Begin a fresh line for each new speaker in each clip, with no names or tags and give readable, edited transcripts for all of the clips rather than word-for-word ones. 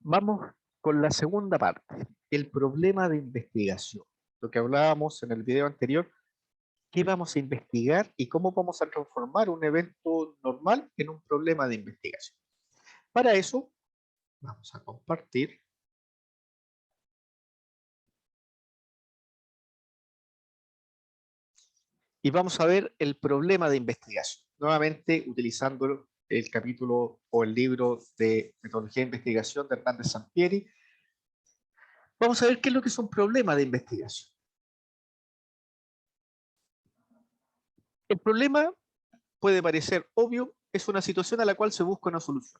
Vamos con la segunda parte, el problema de investigación. Lo que hablábamos en el video anterior, qué vamos a investigar y cómo vamos a transformar un evento normal en un problema de investigación. Para eso, vamos a compartir. Y vamos a ver el problema de investigación. Nuevamente, utilizando el capítulo o el libro de Metodología de Investigación de Hernández Sampieri, vamos a ver qué es lo que es un problema de investigación. El problema puede parecer obvio, es una situación a la cual se busca una solución.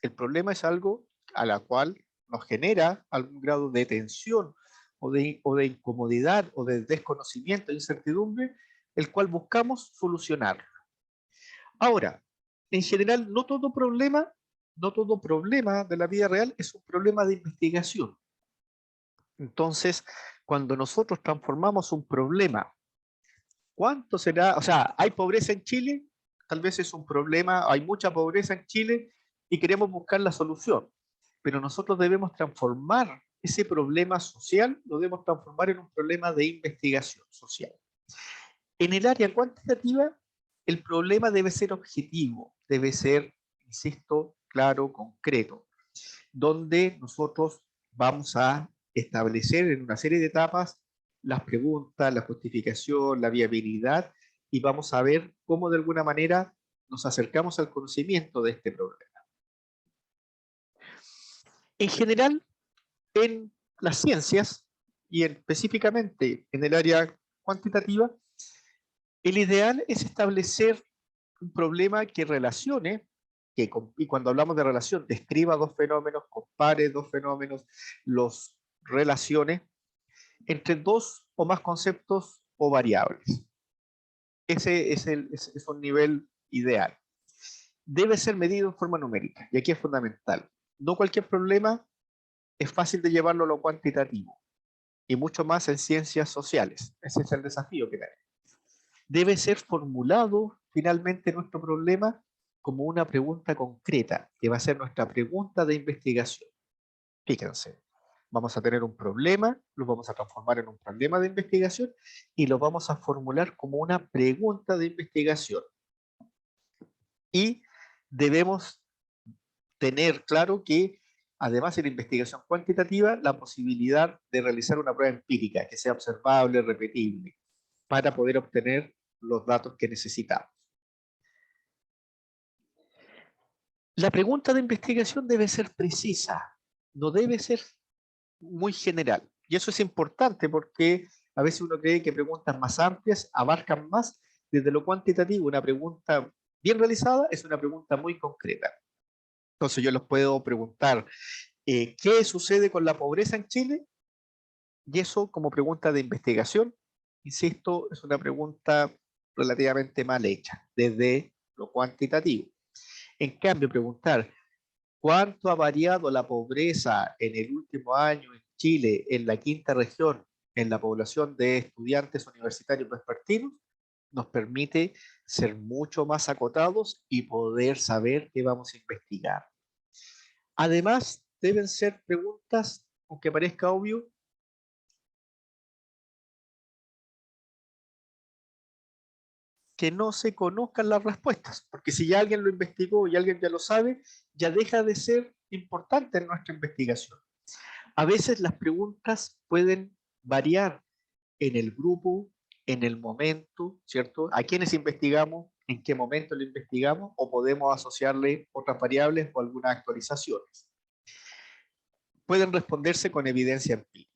El problema es algo a la cual nos genera algún grado de tensión o de incomodidad o de desconocimiento, de incertidumbre, el cual buscamos solucionar. Ahora, en general, no todo problema de la vida real es un problema de investigación. Entonces, cuando nosotros transformamos un problema, ¿cuánto será? O sea, ¿hay pobreza en Chile? Tal vez es un problema, hay mucha pobreza en Chile y queremos buscar la solución. Pero nosotros debemos transformar ese problema social, lo debemos transformar en un problema de investigación social. En el área cuantitativa, el problema debe ser objetivo, debe ser, insisto, claro, concreto, donde nosotros vamos a establecer en una serie de etapas las preguntas, la justificación, la viabilidad, y vamos a ver cómo de alguna manera nos acercamos al conocimiento de este problema. En general, en las ciencias, y específicamente en el área cuantitativa, el ideal es establecer un problema que relacione, y cuando hablamos de relación, describa dos fenómenos, compare dos fenómenos, los relacione entre dos o más conceptos o variables. Ese es un nivel ideal. Debe ser medido en forma numérica, y aquí es fundamental. No cualquier problema es fácil de llevarlo a lo cuantitativo, y mucho más en ciencias sociales. Ese es el desafío que tenemos. Debe ser formulado finalmente nuestro problema como una pregunta concreta, que va a ser nuestra pregunta de investigación. Fíjense, vamos a tener un problema, lo vamos a transformar en un problema de investigación y lo vamos a formular como una pregunta de investigación. Y debemos tener claro que, además de la investigación cuantitativa, la posibilidad de realizar una prueba empírica que sea observable, repetible, para poder obtener los datos que necesitamos. La pregunta de investigación debe ser precisa, no debe ser muy general. Y eso es importante porque a veces uno cree que preguntas más amplias abarcan más. Desde lo cuantitativo, una pregunta bien realizada es una pregunta muy concreta. Entonces yo les puedo preguntar, ¿qué sucede con la pobreza en Chile? Y eso como pregunta de investigación, insisto, es una pregunta relativamente mal hecha desde lo cuantitativo. En cambio, preguntar cuánto ha variado la pobreza en el último año en Chile, en la quinta región, en la población de estudiantes universitarios vespertinos, nos permite ser mucho más acotados y poder saber qué vamos a investigar. Además, deben ser preguntas, aunque parezca obvio, que no se conozcan las respuestas, porque si ya alguien lo investigó y alguien ya lo sabe, ya deja de ser importante en nuestra investigación. A veces las preguntas pueden variar en el grupo, en el momento, ¿cierto? ¿A quiénes investigamos? ¿En qué momento lo investigamos? O podemos asociarle otras variables o algunas actualizaciones. Pueden responderse con evidencia empírica.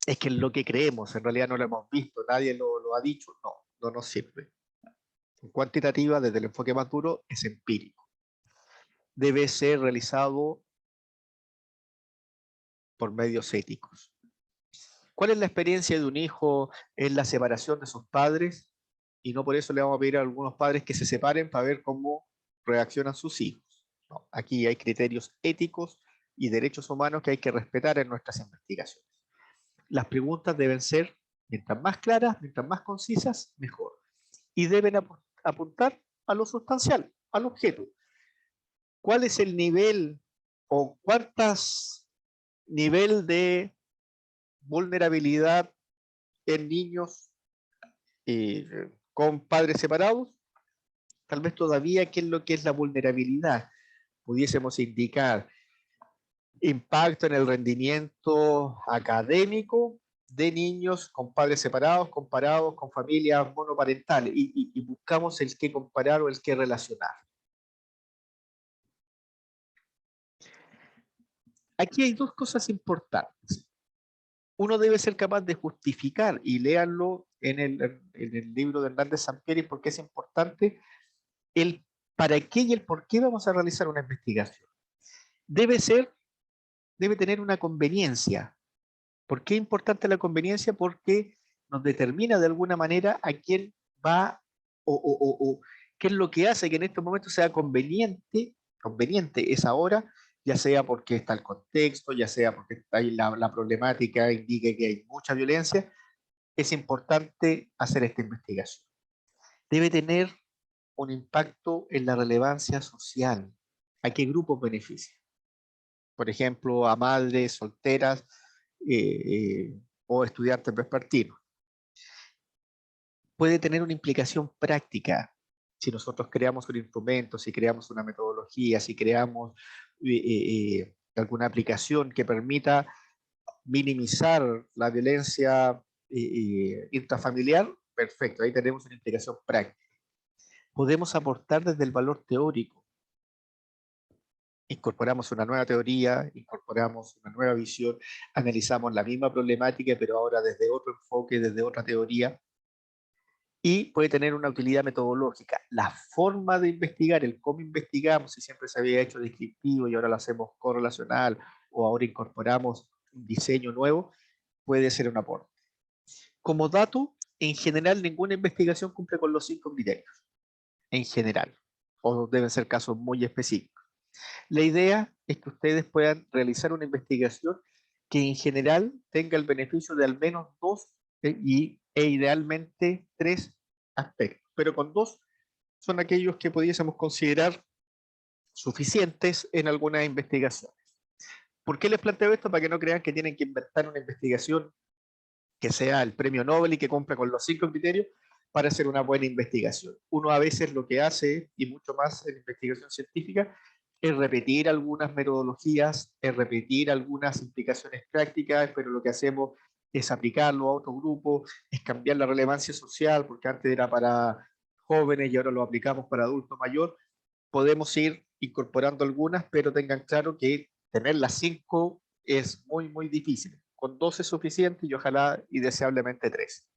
Es que es lo que creemos, en realidad no lo hemos visto, nadie lo ha dicho, no nos sirve. En cuantitativa, desde el enfoque más duro, es empírico. Debe ser realizado por medios éticos. ¿Cuál es la experiencia de un hijo en la separación de sus padres? Y no por eso le vamos a pedir a algunos padres que se separen para ver cómo reaccionan sus hijos. No, aquí hay criterios éticos y derechos humanos que hay que respetar en nuestras investigaciones. Las preguntas deben ser, mientras más claras, mientras más concisas, mejor. Y deben apuntar a lo sustancial, al objeto. ¿Cuál es el nivel o cuántas nivel de vulnerabilidad en niños con padres separados, tal vez todavía qué es lo que es la vulnerabilidad. Pudiésemos indicar impacto en el rendimiento académico de niños con padres separados, comparados con familias monoparentales, y buscamos el qué comparar o el qué relacionar. Aquí hay dos cosas importantes. Uno debe ser capaz de justificar, y léanlo en el libro de Hernández Sampieri, porque es importante el para qué y el por qué vamos a realizar una investigación. Debe tener una conveniencia. ¿Por qué es importante la conveniencia? Porque nos determina de alguna manera a quién va o qué es lo que hace que en estos momentos sea conveniente esa hora, ya sea porque está el contexto, ya sea porque está ahí la problemática indique que hay mucha violencia. Es importante hacer esta investigación. Debe tener un impacto en la relevancia social. ¿A qué grupos beneficia? Por ejemplo, a madres solteras o estudiantes vespertinos. Puede tener una implicación práctica. Si nosotros creamos un instrumento, si creamos una metodología, si creamos alguna aplicación que permita minimizar la violencia intrafamiliar, perfecto, ahí tenemos una implicación práctica. Podemos aportar desde el valor teórico. Incorporamos una nueva teoría, incorporamos una nueva visión, analizamos la misma problemática, pero ahora desde otro enfoque, desde otra teoría, y puede tener una utilidad metodológica. La forma de investigar, el cómo investigamos, si siempre se había hecho descriptivo y ahora lo hacemos correlacional, o ahora incorporamos un diseño nuevo, puede ser un aporte. Como dato, en general ninguna investigación cumple con los 5 criterios, en general, o deben ser casos muy específicos. La idea es que ustedes puedan realizar una investigación que en general tenga el beneficio de al menos 2 e idealmente 3 aspectos, pero con 2 son aquellos que pudiésemos considerar suficientes en algunas investigaciones. ¿Por qué les planteo esto? Para que no crean que tienen que inventar una investigación que sea el premio Nobel y que cumpla con los 5 criterios para hacer una buena investigación. Uno a veces lo que hace, y mucho más en investigación científica, es repetir algunas metodologías, es repetir algunas implicaciones prácticas, pero lo que hacemos es aplicarlo a otro grupo, es cambiar la relevancia social, porque antes era para jóvenes y ahora lo aplicamos para adultos mayores. Podemos ir incorporando algunas, pero tengan claro que tener las 5 es muy, muy difícil. Con 2 es suficiente y ojalá y deseablemente 3.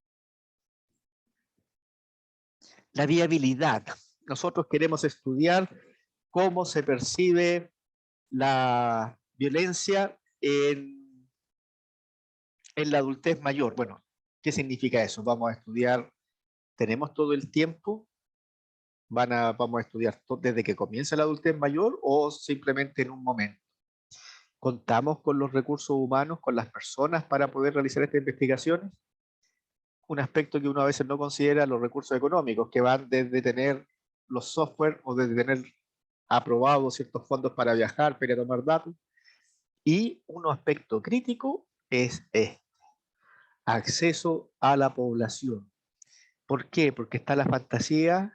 La viabilidad. Nosotros queremos estudiar cómo se percibe la violencia en la adultez mayor. Bueno, ¿qué significa eso? Vamos a estudiar, ¿tenemos todo el tiempo? ¿Vamos a estudiar desde que comienza la adultez mayor o simplemente en un momento? ¿Contamos con los recursos humanos, con las personas para poder realizar estas investigaciones? Un aspecto que uno a veces no considera, los recursos económicos, que van desde tener los software o desde tener aprobados ciertos fondos para viajar, para tomar datos. Y un aspecto crítico es acceso a la población. ¿Por qué? Porque está la fantasía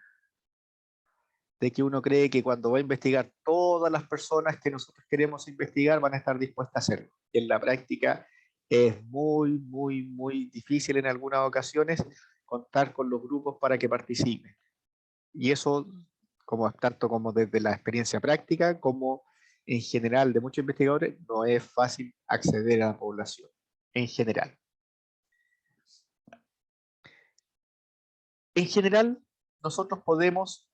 de que uno cree que cuando va a investigar, todas las personas que nosotros queremos investigar van a estar dispuestas a hacerlo. Y en la práctica es muy, muy, muy difícil en algunas ocasiones contar con los grupos para que participen. Y eso, tanto como desde la experiencia práctica, como en general de muchos investigadores, no es fácil acceder a la población, en general. En general, nosotros podemos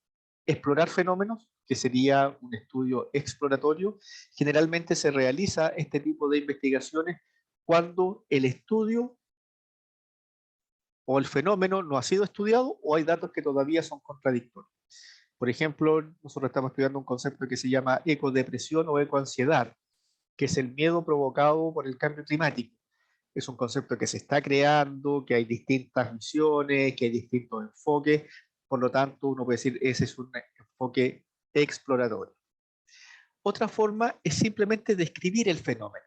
explorar fenómenos, que sería un estudio exploratorio. Generalmente se realiza este tipo de investigaciones cuando el estudio o el fenómeno no ha sido estudiado o hay datos que todavía son contradictorios. Por ejemplo, nosotros estamos estudiando un concepto que se llama ecodepresión o ecoansiedad, que es el miedo provocado por el cambio climático. Es un concepto que se está creando, que hay distintas visiones, que hay distintos enfoques, por lo tanto uno puede decir ese es un enfoque exploratorio. Otra forma es simplemente describir el fenómeno.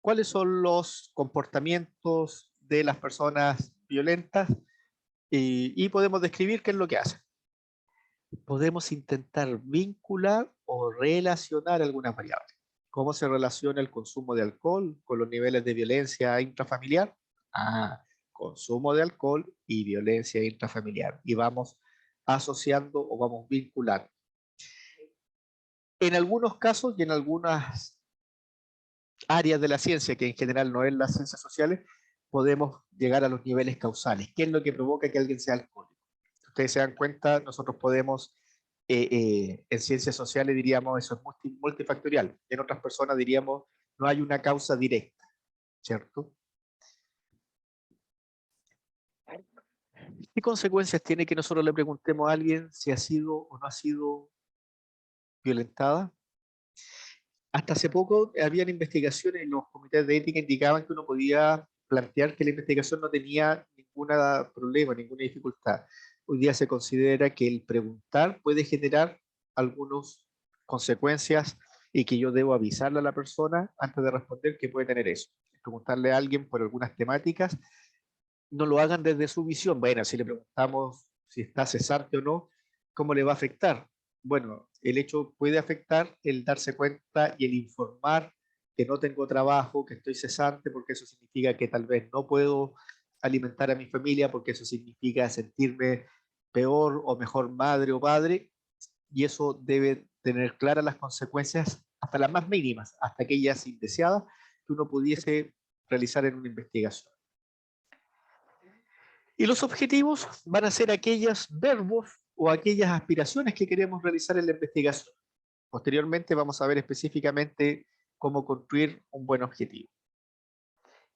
¿Cuáles son los comportamientos de las personas violentas? Y podemos describir qué es lo que hacen. Podemos intentar vincular o relacionar algunas variables. ¿Cómo se relaciona el consumo de alcohol con los niveles de violencia intrafamiliar? Consumo de alcohol y violencia intrafamiliar. Y vamos asociando o vamos vinculando. En algunos casos y en algunas áreas de la ciencia, que en general no es las ciencias sociales, podemos llegar a los niveles causales. ¿Qué es lo que provoca que alguien sea alcohólico? Si ustedes se dan cuenta, nosotros podemos, en ciencias sociales diríamos eso es multifactorial. En otras personas diríamos no hay una causa directa, ¿cierto? ¿Qué consecuencias tiene que nosotros le preguntemos a alguien si ha sido o no ha sido violentada? Hasta hace poco habían investigaciones en los comités de ética que indicaban que uno podía plantear que la investigación no tenía ningún problema, ninguna dificultad. Hoy día se considera que el preguntar puede generar algunas consecuencias y que yo debo avisarle a la persona antes de responder que puede tener eso. Preguntarle a alguien por algunas temáticas, no lo hagan desde su visión. Bueno, si le preguntamos si está cesante o no, ¿cómo le va a afectar? Bueno, el hecho puede afectar el darse cuenta y el informar que no tengo trabajo, que estoy cesante, porque eso significa que tal vez no puedo alimentar a mi familia, porque eso significa sentirme peor o mejor madre o padre, y eso debe tener claras las consecuencias, hasta las más mínimas, hasta aquellas indeseadas que uno pudiese realizar en una investigación. Y los objetivos van a ser aquellos verbos o aquellas aspiraciones que queremos realizar en la investigación. Posteriormente vamos a ver específicamente cómo construir un buen objetivo.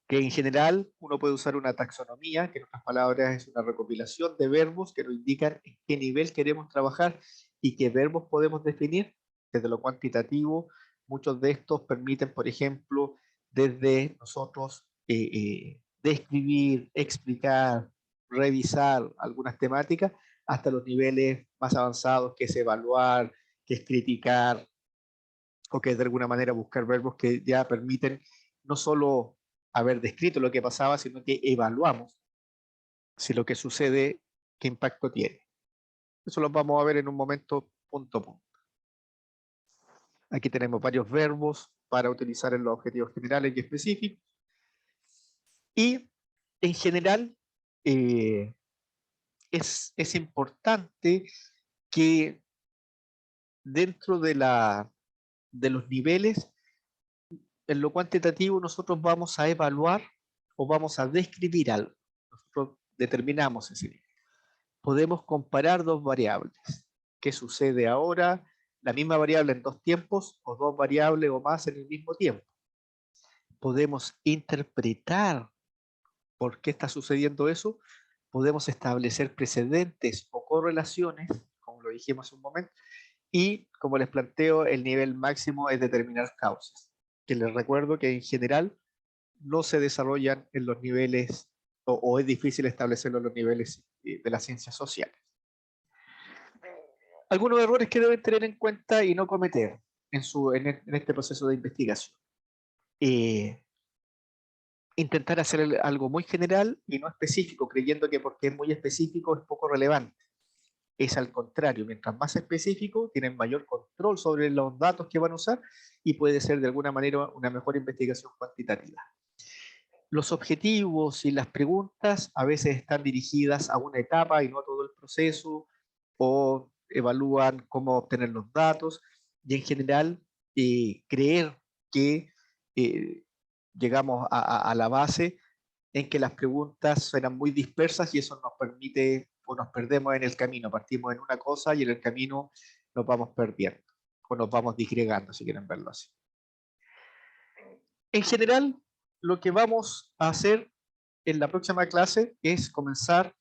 Que en general uno puede usar una taxonomía, que en otras palabras es una recopilación de verbos que nos indican en qué nivel queremos trabajar y qué verbos podemos definir. Desde lo cuantitativo, muchos de estos permiten, por ejemplo, desde nosotros describir, explicar, revisar algunas temáticas, hasta los niveles más avanzados, que es evaluar, que es criticar, o que es de alguna manera buscar verbos que ya permiten no solo haber descrito lo que pasaba, sino que evaluamos si lo que sucede, qué impacto tiene. Eso lo vamos a ver en un momento punto a punto. Aquí tenemos varios verbos para utilizar en los objetivos generales y específicos. Y en general es importante que dentro de los niveles, en lo cuantitativo nosotros vamos a evaluar o vamos a describir algo. Nosotros determinamos ese nivel. Podemos comparar dos variables. ¿Qué sucede ahora? La misma variable en dos tiempos o dos variables o más en el mismo tiempo. Podemos interpretar por qué está sucediendo eso. Podemos establecer precedentes o correlaciones, como lo dijimos hace un momento, y como les planteo, el nivel máximo es determinar causas, que les recuerdo que en general no se desarrollan en los niveles o es difícil establecerlo en los niveles de las ciencias sociales. Algunos errores que deben tener en cuenta y no cometer en este proceso de investigación. Intentar hacer algo muy general y no específico, creyendo que porque es muy específico es poco relevante. Es al contrario, mientras más específico, tienen mayor control sobre los datos que van a usar y puede ser de alguna manera una mejor investigación cuantitativa. Los objetivos y las preguntas a veces están dirigidas a una etapa y no a todo el proceso, o evalúan cómo obtener los datos, y en general creer que llegamos a la base en que las preguntas suenan muy dispersas y eso nos permite o nos perdemos en el camino. Partimos en una cosa y en el camino nos vamos perdiendo o nos vamos disgregando, si quieren verlo así. En general, lo que vamos a hacer en la próxima clase es comenzar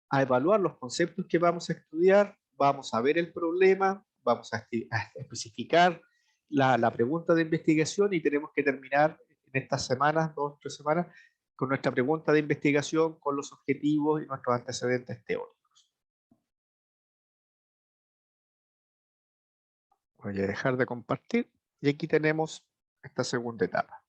a evaluar los conceptos que vamos a estudiar, vamos a ver el problema, vamos a especificar la pregunta de investigación y tenemos que terminar en estas semanas, 2 o 3 semanas, con nuestra pregunta de investigación, con los objetivos y nuestros antecedentes teóricos. Voy a dejar de compartir y aquí tenemos esta segunda etapa.